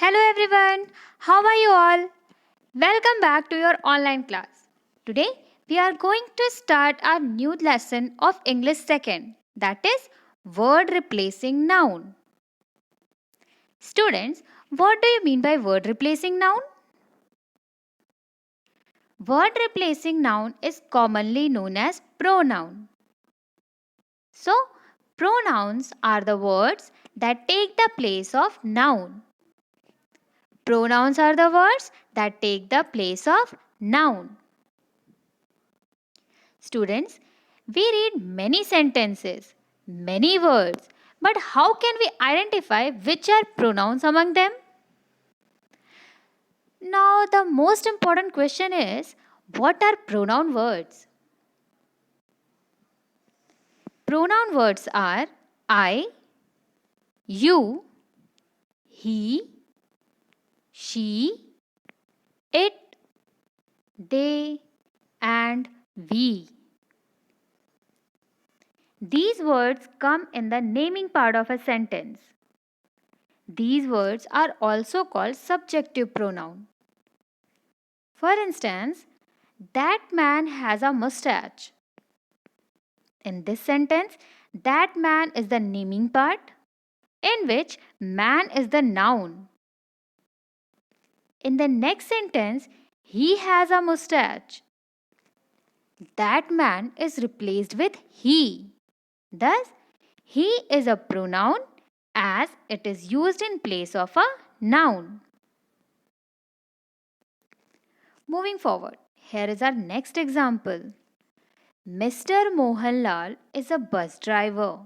Hello everyone, how are you all? Welcome back to your online class. Today we are going to start our new lesson of English second, that is word replacing noun. Students, what do you mean by word replacing noun? Word replacing noun is commonly known as pronoun. So, pronouns are the words that take the place of noun. Pronouns are the words that take the place of noun. Students, we read many sentences, many words, but how can we identify which are pronouns among them? Now, the most important question is, what are pronoun words? Pronoun words are I, you, he, she, it, they, and we. These words come in the naming part of a sentence. These words are also called subjective pronoun. For instance, that man has a mustache. In this sentence, that man is the naming part, in which man is the noun. In the next sentence, he has a mustache. That man is replaced with he. Thus, he is a pronoun as it is used in place of a noun. Moving forward, here is our next example. Mr. Mohanlal is a bus driver.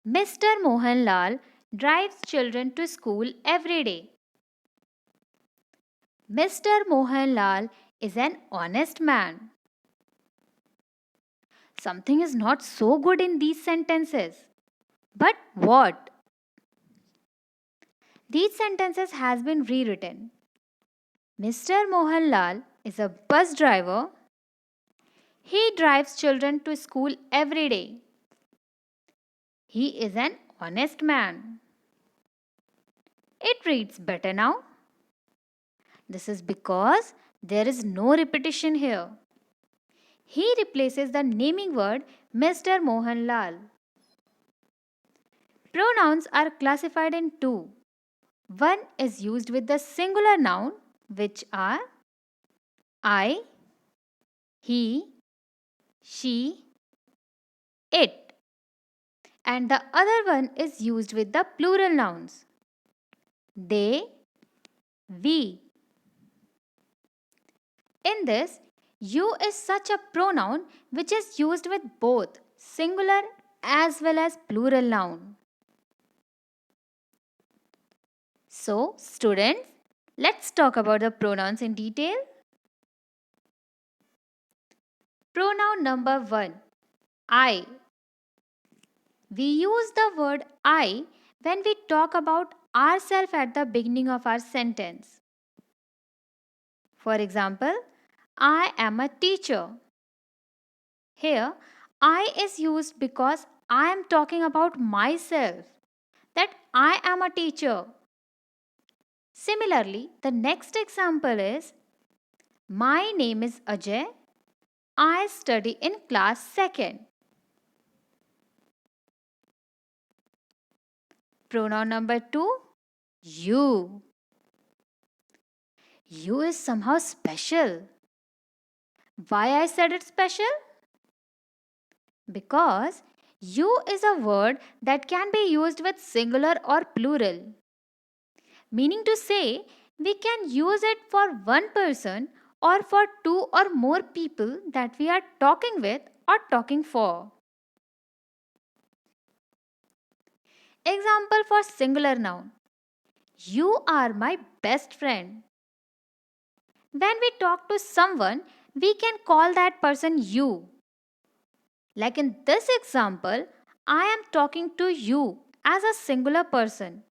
Mr. Mohanlal drives children to school every day. Mr. Mohanlal is an honest man. Something is not so good in these sentences. But what? These sentences has been rewritten. Mr. Mohanlal is a bus driver. He drives children to school every day. He is an honest man. It reads better now. This is because there is no repetition here. He replaces the naming word Mr. Mohanlal. Pronouns are classified in two. One is used with the singular noun, which are I, he, she, it. And the other one is used with the plural nouns. They, we. In this, you is such a pronoun which is used with both singular as well as plural noun. So, students, let's talk about the pronouns in detail. Pronoun number 1, I. We use the word I when we talk about ourselves at the beginning of our sentence. For example, I am a teacher. Here, I is used because I am talking about myself, that I am a teacher. Similarly, the next example is, my name is Ajay. I study in class 2nd. Pronoun number 2, you. You is somehow special. Why I said it special? Because you is a word that can be used with singular or plural. Meaning to say, we can use it for one person or for two or more people that we are talking with or talking for. Example for singular noun. You are my best friend. When we talk to someone, we can call that person you. Like in this example, I am talking to you as a singular person.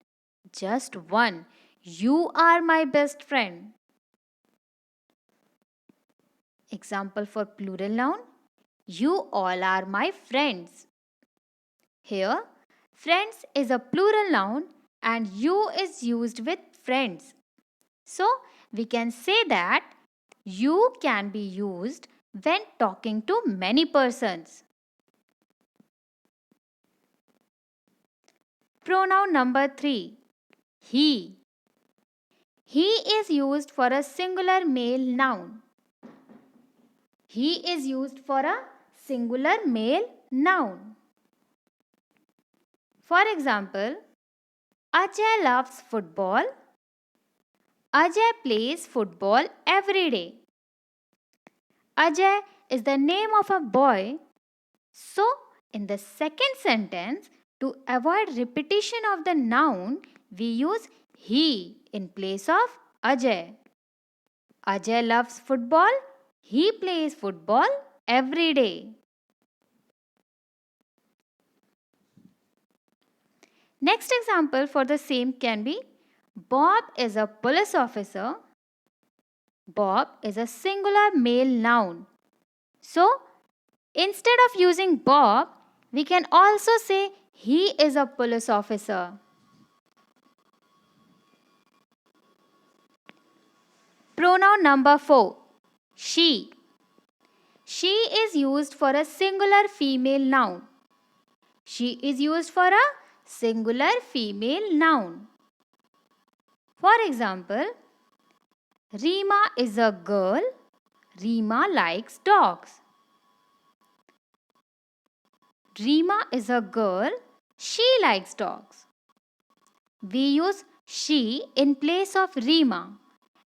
Just one. You are my best friend. Example for plural noun. You all are my friends. Here, friends is a plural noun and you is used with friends. So we can say that you can be used when talking to many persons. Pronoun number 3. He. He is used for a singular male noun. He is used for a singular male noun. For example, Ajay loves football. Ajay plays football every day. Ajay is the name of a boy. So, in the second sentence, to avoid repetition of the noun, we use he in place of Ajay. Ajay loves football. He plays football every day. Next example for the same can be Bob is a police officer. Bob is a singular male noun. So, instead of using Bob, we can also say he is a police officer. Pronoun number 4. She. She is used for a singular female noun. She is used for a singular female noun. For example, Rima is a girl. Rima likes dogs. Rima is a girl. She likes dogs. We use she in place of Rima,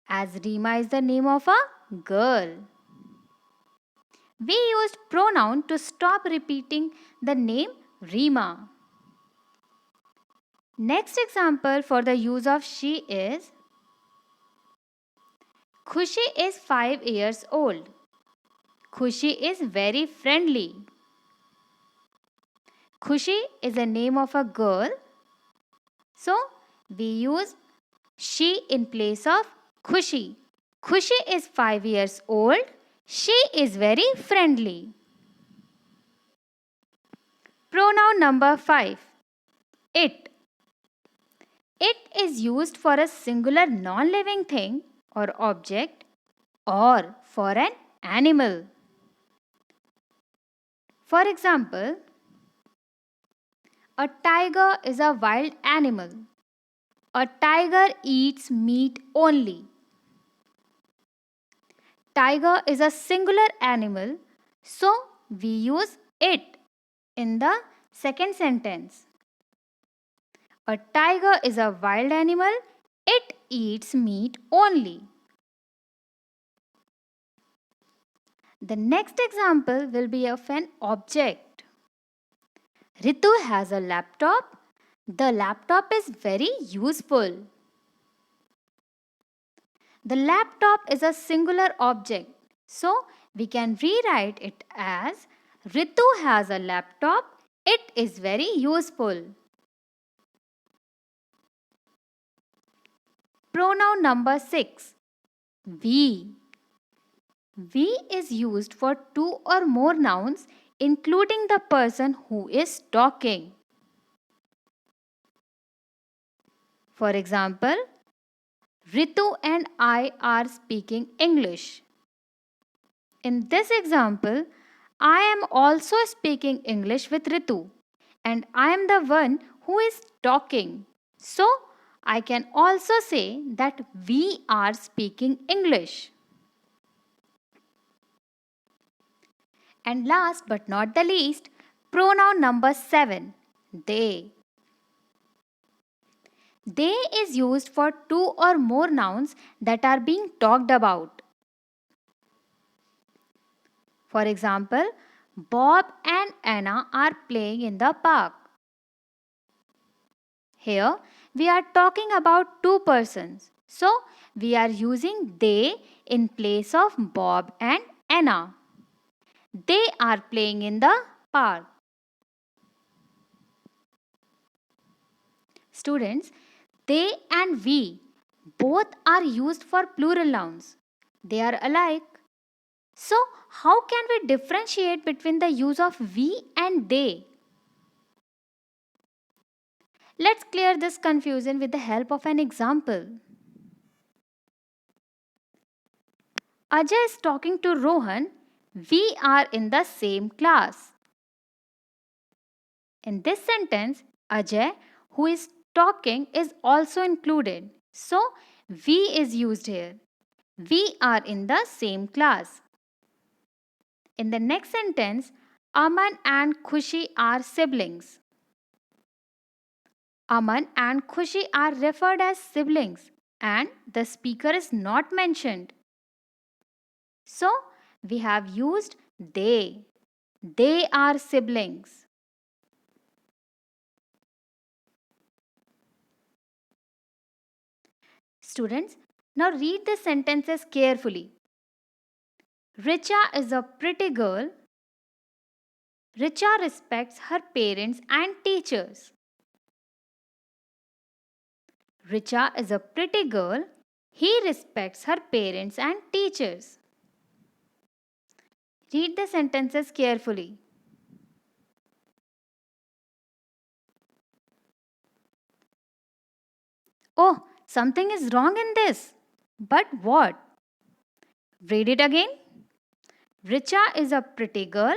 as Rima is the name of a girl. We used pronoun to stop repeating the name Rima. Next example for the use of she is Khushi is 5 years old. Khushi is very friendly. Khushi is the name of a girl. So, we use she in place of Khushi. Khushi is 5 years old. She is very friendly. Pronoun number 5. It. It is used for a singular non-living thing or object or for an animal. For example, a tiger is a wild animal. A tiger eats meat only. Tiger is a singular animal, so we use it in the second sentence. A tiger is a wild animal. It eats meat only. The next example will be of an object. Ritu has a laptop. The laptop is very useful. The laptop is a singular object, so we can rewrite it as Ritu has a laptop. It is very useful. Pronoun number 6. We. We is used for two or more nouns including the person who is talking. For example, Ritu and I are speaking English. In this example, I am also speaking English with Ritu and I am the one who is talking. So, I can also say that we are speaking English. And last but not the least, pronoun number 7, they. They is used for two or more nouns that are being talked about. For example, Bob and Anna are playing in the park. Here, we are talking about two persons. So, we are using they in place of Bob and Anna. They are playing in the park. Students, they and we both are used for plural nouns. They are alike. So, how can we differentiate between the use of we and they? Let's clear this confusion with the help of an example. Ajay is talking to Rohan. We are in the same class. In this sentence, Ajay, who is talking, is also included. So, we is used here. We are in the same class. In the next sentence, Aman and Khushi are siblings. Aman and Khushi are referred as siblings and the speaker is not mentioned. So, we have used they. They are siblings. Students, now read the sentences carefully. Richa is a pretty girl. Richa respects her parents and teachers. Richa is a pretty girl. He respects her parents and teachers. Read the sentences carefully. Oh, something is wrong in this. But what? Read it again. Richa is a pretty girl.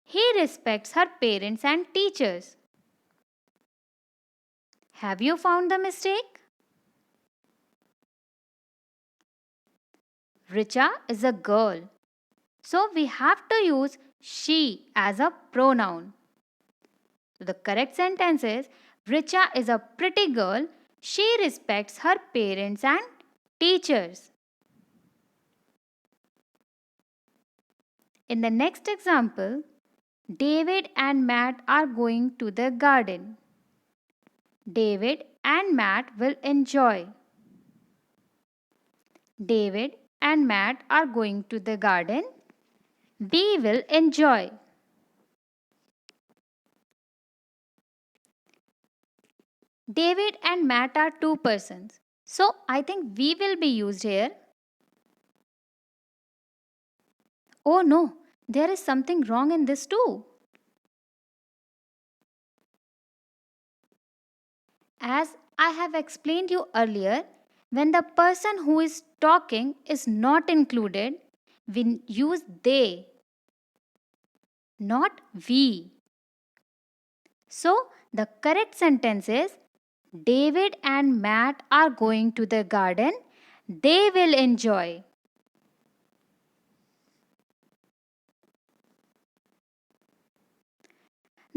He respects her parents and teachers. Have you found the mistake? Richa is a girl. So we have to use she as a pronoun. So the correct sentence is Richa is a pretty girl. She respects her parents and teachers. In the next example, David and Matt are going to the garden. David and Matt will enjoy. David and Matt are going to the garden. We will enjoy. David and Matt are two persons. So I think we will be used here. Oh no, there is something wrong in this too. As I have explained you earlier, when the person who is talking is not included, we use they, not we. So the correct sentence is David and Matt are going to the garden. They will enjoy.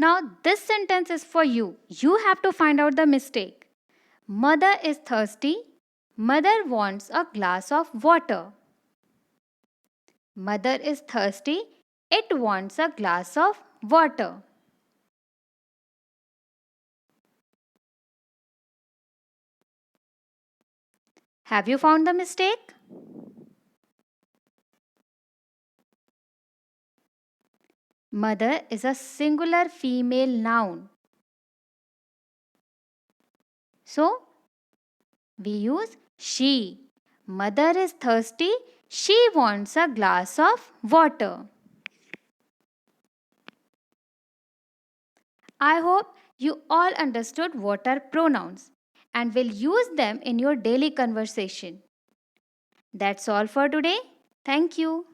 Now, this sentence is for you. You have to find out the mistake. Mother is thirsty. Mother wants a glass of water. Mother is thirsty. It wants a glass of water. Have you found the mistake? Mother is a singular female noun. So, we use she. Mother is thirsty. She wants a glass of water. I hope you all understood what are pronouns and will use them in your daily conversation. That's all for today. Thank you.